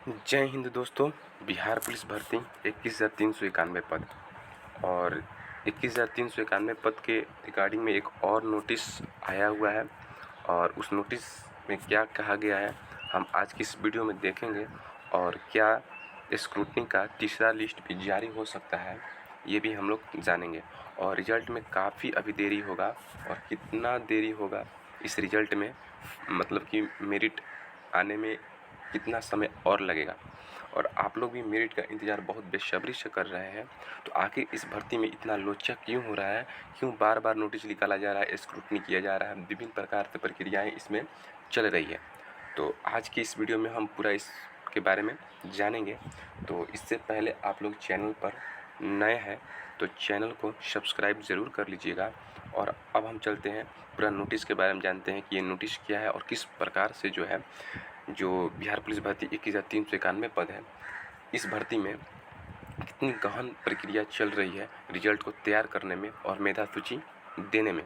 जय हिंद दोस्तों। बिहार पुलिस भर्ती 21,391 पद और 21,391 पद के रिगार्डिंग में एक और नोटिस आया हुआ है और उस नोटिस में क्या कहा गया है हम आज की इस वीडियो में देखेंगे। और क्या स्क्रूटनी का तीसरा लिस्ट भी जारी हो सकता है ये भी हम लोग जानेंगे। और रिजल्ट में काफ़ी अभी देरी होगा और कितना देरी होगा इस रिजल्ट में, मतलब कि मेरिट आने में कितना समय और लगेगा। और आप लोग भी मेरिट का इंतज़ार बहुत बेसब्री से कर रहे हैं। तो आखिर इस भर्ती में इतना लोचा क्यों हो रहा है, क्यों बार बार नोटिस निकाला जा रहा है, स्क्रूटनी किया जा रहा है, विभिन्न प्रकार से प्रक्रियाएं इसमें चल रही है। तो आज की इस वीडियो में हम पूरा इसके बारे में जानेंगे। तो इससे पहले आप लोग चैनल पर नए हैं तो चैनल को सब्सक्राइब ज़रूर कर लीजिएगा। और अब हम चलते हैं पूरा नोटिस के बारे में जानते हैं कि ये नोटिस क्या है और किस प्रकार से जो बिहार पुलिस भर्ती 21,391 पद है, इस भर्ती में कितनी गहन प्रक्रिया चल रही है रिजल्ट को तैयार करने में और मेधा सूची देने में,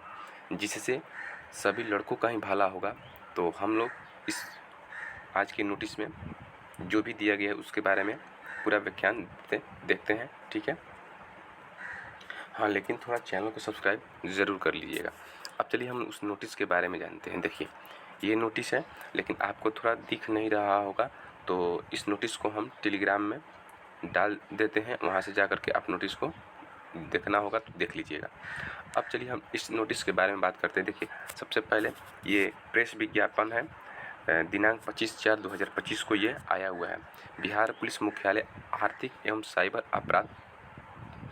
जिससे सभी लड़कों का ही भला होगा। तो हम लोग इस आज के नोटिस में जो भी दिया गया है उसके बारे में पूरा व्याख्यान देखते हैं, ठीक है। हाँ, लेकिन थोड़ा चैनल को सब्सक्राइब ज़रूर कर लीजिएगा। अब चलिए हम उस नोटिस के बारे में जानते हैं। देखिए, ये नोटिस है लेकिन आपको थोड़ा दिख नहीं रहा होगा, तो इस नोटिस को हम टेलीग्राम में डाल देते हैं, वहाँ से जा कर के आप नोटिस को देखना होगा तो देख लीजिएगा। अब चलिए हम इस नोटिस के बारे में बात करते हैं। देखिए, सबसे पहले ये प्रेस विज्ञापन है, दिनांक 25/4/2025 को ये आया हुआ है। बिहार पुलिस मुख्यालय आर्थिक एवं साइबर अपराध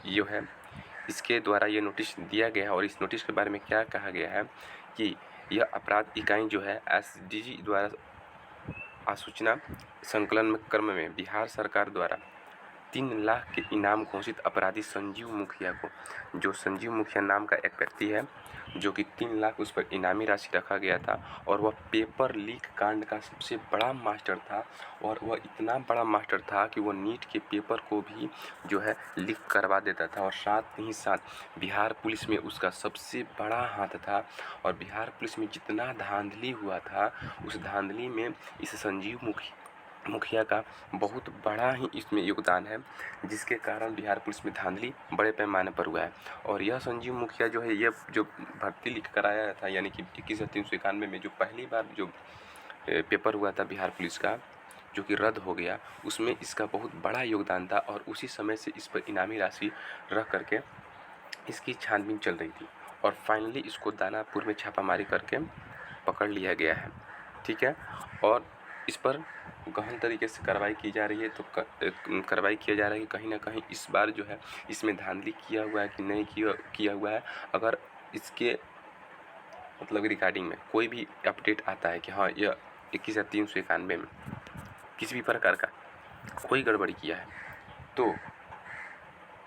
जो है इसके द्वारा ये नोटिस दिया गया है। और इस नोटिस के बारे में क्या कहा गया है कि यह अपराध इकाई जो है एसडीजी द्वारा आसूचना संकलन क्रम में बिहार सरकार द्वारा 3 लाख के इनाम घोषित अपराधी संजीव मुखिया को, जो संजीव मुखिया नाम का एक व्यक्ति है जो कि 3 लाख उस पर इनामी राशि रखा गया था। और वह पेपर लीक कांड का सबसे बड़ा मास्टर था और वह इतना बड़ा मास्टर था कि वह नीट के पेपर को भी जो है लीक करवा देता था। और साथ ही साथ बिहार पुलिस में उसका सबसे बड़ा हाथ था। और बिहार पुलिस में जितना धांधली हुआ था उस धांधली में इस संजीव मुखिया का बहुत बड़ा ही इसमें योगदान है, जिसके कारण बिहार पुलिस में धांधली बड़े पैमाने पर हुआ है। और यह संजीव मुखिया जो है, ये जो भर्ती लिख कर आया था, यानी कि 21,391 में जो पहली बार जो पेपर हुआ था बिहार पुलिस का, जो कि रद्द हो गया, उसमें इसका बहुत बड़ा योगदान था। और उसी समय से इस पर इनामी राशि रख करके इसकी छानबीन चल रही थी और फाइनली इसको दानापुर में छापामारी करके पकड़ लिया गया है, ठीक है। और इस पर गहन तरीके से कार्रवाई की जा रही है। तो कार्रवाई किया जा रहा है कि कहीं ना कहीं इस बार जो है इसमें धांधली किया हुआ है कि नहीं किया हुआ है। अगर इसके मतलब रिगार्डिंग में कोई भी अपडेट आता है कि हाँ यह 21,391 में किसी भी प्रकार का कोई गड़बड़ी किया है, तो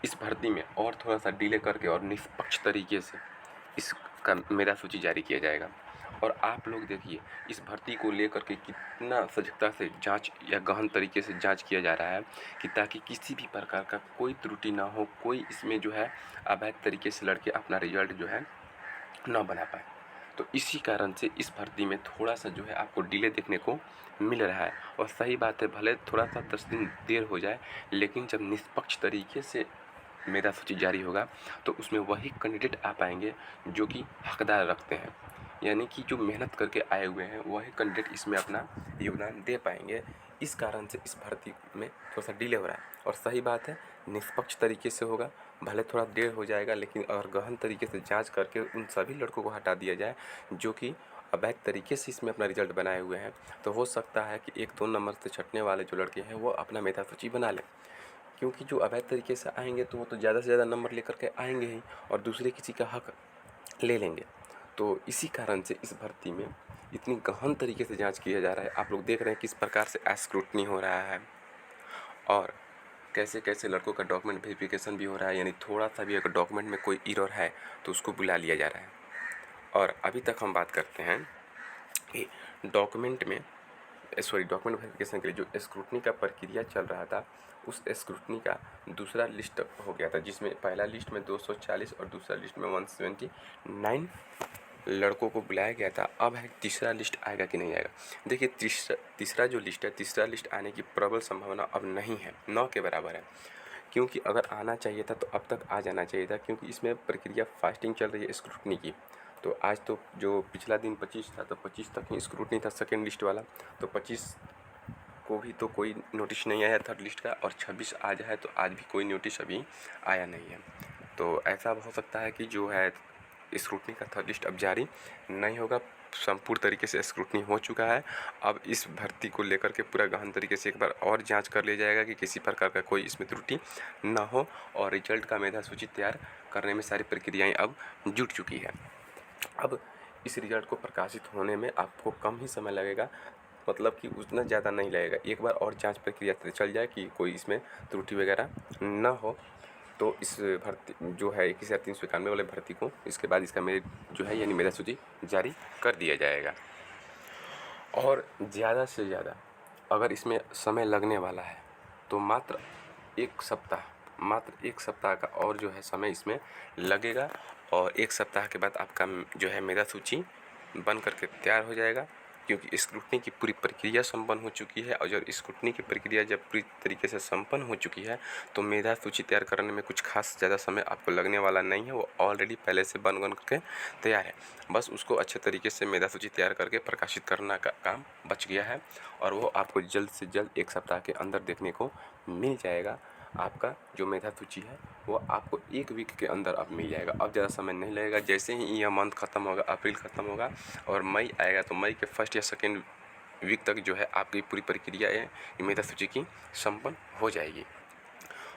इस भर्ती में और थोड़ा सा डिले करके और निष्पक्ष तरीके से इसका मेधा सूची जारी किया जाएगा। और आप लोग देखिए इस भर्ती को लेकर के कितना सजगता से जांच या गहन तरीके से जांच किया जा रहा है कि ताकि किसी भी प्रकार का कोई त्रुटि ना हो, कोई इसमें जो है अवैध तरीके से लड़के अपना रिजल्ट जो है ना बना पाए। तो इसी कारण से इस भर्ती में थोड़ा सा जो है आपको डिले देखने को मिल रहा है। और सही बात है, भले थोड़ा सा 10 दिन देर हो जाए, लेकिन जब निष्पक्ष तरीके से मेधा सूची जारी होगा तो उसमें वही कैंडिडेट आ पाएंगे जो कि हकदार रखते हैं, यानी कि जो मेहनत करके आए हुए हैं वही कैंडिडेट इसमें अपना योगदान दे पाएंगे। इस कारण से इस भर्ती में थोड़ा सा डिले हो रहा है। और सही बात है, निष्पक्ष तरीके से होगा, भले थोड़ा देर हो जाएगा, लेकिन अगर गहन तरीके से जांच करके उन सभी लड़कों को हटा दिया जाए जो कि अवैध तरीके से इसमें अपना रिजल्ट बनाए हुए हैं, तो हो सकता है कि 1-2 नंबर से छटने वाले जो लड़के हैं वो अपना मेधा सूची बना लें। क्योंकि जो अवैध तरीके से आएंगे तो वो तो ज़्यादा से ज़्यादा नंबर लेकर के आएंगे ही और दूसरे किसी का हक ले लेंगे। तो इसी कारण से इस भर्ती में इतनी गहन तरीके से जांच किया जा रहा है। आप लोग देख रहे हैं किस प्रकार से स्क्रूटनी हो रहा है और कैसे कैसे लड़कों का डॉक्यूमेंट वेरिफिकेशन भी हो रहा है, यानी थोड़ा सा भी अगर डॉक्यूमेंट में कोई एरर है तो उसको बुला लिया जा रहा है। और अभी तक हम बात करते हैं कि डॉक्यूमेंट वेरिफिकेशन के लिए जो स्क्रूटनी का प्रक्रिया चल रहा था, उस स्क्रूटनी का दूसरा लिस्ट हो गया था, जिसमें पहला लिस्ट में 240 और दूसरा लिस्ट में 179 लड़कों को बुलाया गया था। अब है तीसरा लिस्ट आएगा कि नहीं आएगा। देखिए तीसरा जो लिस्ट है, तीसरा लिस्ट आने की प्रबल संभावना अब नहीं है, 9 के बराबर है। क्योंकि अगर आना चाहिए था तो अब तक आ जाना चाहिए था, क्योंकि इसमें प्रक्रिया फास्टिंग चल रही है स्क्रूटनी की। तो आज तो जो पिछला दिन 25 था तो 25 तक ही स्क्रूटनी था सेकेंड लिस्ट वाला, तो 25 को भी तो कोई नोटिस नहीं आया थर्ड लिस्ट का, और 26 आज है तो आज भी कोई नोटिस अभी आया नहीं है। तो ऐसा हो सकता है कि जो है स्क्रूटनी का थर्ड लिस्ट अब जारी नहीं होगा। संपूर्ण तरीके से स्क्रूटनी हो चुका है। अब इस भर्ती को लेकर के पूरा गहन तरीके से एक बार और जांच कर लिया जाएगा कि किसी प्रकार का कोई इसमें त्रुटि ना हो, और रिजल्ट का मेधा सूची तैयार करने में सारी प्रक्रियाएं अब जुट चुकी है। अब इस रिजल्ट को प्रकाशित होने में आपको कम ही समय लगेगा, मतलब कि उतना ज़्यादा नहीं लगेगा। एक बार और जांच प्रक्रिया चल जाए कि कोई इसमें त्रुटि वगैरह ना हो, तो इस भर्ती जो है 21,391 वाले भर्ती को इसके बाद इसका मेरिट जो है यानी मेधा सूची जारी कर दिया जाएगा। और ज़्यादा से ज़्यादा अगर इसमें समय लगने वाला है तो मात्र एक सप्ताह का और जो है समय इसमें लगेगा, और एक सप्ताह के बाद आपका जो है मेधा सूची बन करके तैयार हो जाएगा। क्योंकि स्क्रूटनी की पूरी प्रक्रिया संपन्न हो चुकी है, और जब स्क्रूटनी की प्रक्रिया जब पूरी तरीके से संपन्न हो चुकी है तो मेधा सूची तैयार करने में कुछ खास ज़्यादा समय आपको लगने वाला नहीं है। वो ऑलरेडी पहले से बन करके तैयार है, बस उसको अच्छे तरीके से मेधा सूची तैयार करके प्रकाशित करना का काम बच गया है, और वो आपको जल्द से जल्द एक सप्ताह के अंदर देखने को मिल जाएगा। आपका जो मेधा सूची है वो आपको एक वीक के अंदर अब मिल जाएगा। अब ज़्यादा समय नहीं लगेगा। जैसे ही यह मंथ ख़त्म होगा, अप्रैल ख़त्म होगा और मई आएगा, तो मई के फर्स्ट या सेकेंड वीक तक जो है आपकी पूरी प्रक्रिया मेधा सूची की संपन्न हो जाएगी।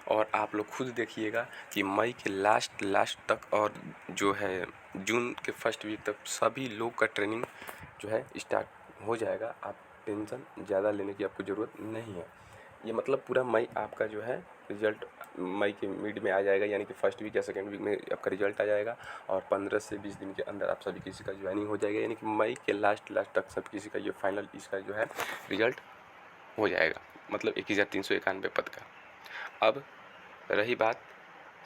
और आप लोग खुद देखिएगा कि मई के लास्ट तक और जो है जून के फर्स्ट वीक तक सभी लोग का ट्रेनिंग जो है स्टार्ट हो जाएगा। आप टेंशन ज़्यादा लेने की आपको ज़रूरत नहीं है। ये मतलब पूरा मई आपका जो है रिजल्ट मई के मिड में आ जाएगा, यानी कि फर्स्ट वीक या सेकेंड वीक में आपका रिजल्ट आ जाएगा, और 15 से 20 दिन के अंदर आप सभी किसी का ज्वाइनिंग हो जाएगा, यानी कि मई के लास्ट तक सब किसी का ये फाइनल इसका जो है रिजल्ट हो जाएगा, मतलब 21,391 पद का। अब रही बात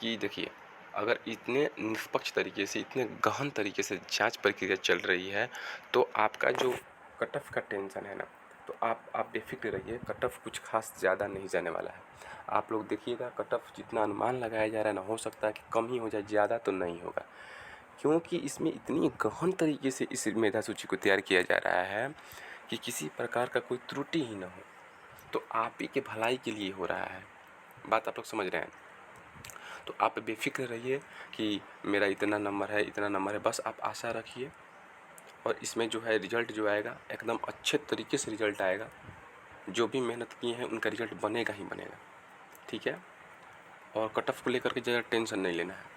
कि देखिए, अगर इतने निष्पक्ष तरीके से, इतने गहन तरीके से जांच प्रक्रिया चल रही है, तो आपका जो कट ऑफ का टेंशन है ना, तो आप बेफिक्र रहिए। कट ऑफ कुछ खास ज़्यादा नहीं जाने वाला है। आप लोग देखिएगा, कट ऑफ जितना अनुमान लगाया जा रहा है ना, हो सकता है कि कम ही हो जाए, ज़्यादा तो नहीं होगा, क्योंकि इसमें इतनी गहन तरीके से इस मेधा सूची को तैयार किया जा रहा है कि किसी प्रकार का कोई त्रुटि ही ना हो। तो आप ही के भलाई के लिए हो रहा है। बात आप लोग समझ रहे हैं? तो आप बेफिक्र रहिए कि मेरा इतना नंबर है, बस आप आशा रखिए, और इसमें जो है रिजल्ट जो आएगा एकदम अच्छे तरीके से रिजल्ट आएगा। जो भी मेहनत किए हैं उनका रिजल्ट बनेगा ही बनेगा, ठीक है। और कट ऑफ को लेकर के ज़्यादा टेंशन नहीं लेना है,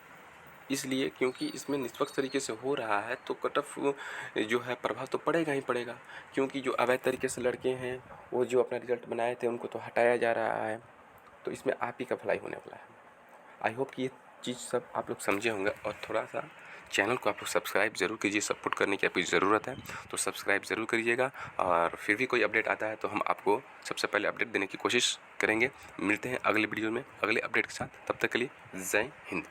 इसलिए क्योंकि इसमें निष्पक्ष तरीके से हो रहा है, तो कट ऑफ जो है प्रभाव तो पड़ेगा ही पड़ेगा। क्योंकि जो अवैध तरीके से लड़के हैं, वो जो अपना रिजल्ट बनाए थे उनको तो हटाया जा रहा है, तो इसमें आप ही का भलाई होने वाला है। आई होप कि ये चीज़ सब आप लोग समझे होंगे, और थोड़ा सा चैनल को आप लोग सब्सक्राइब ज़रूर कीजिए। सपोर्ट करने की आपकी ज़रूरत है, तो सब्सक्राइब ज़रूर करिएगा। और फिर भी कोई अपडेट आता है तो हम आपको सबसे पहले अपडेट देने की कोशिश करेंगे। मिलते हैं अगले वीडियो में अगले अपडेट के साथ, तब तक के लिए जय हिंद।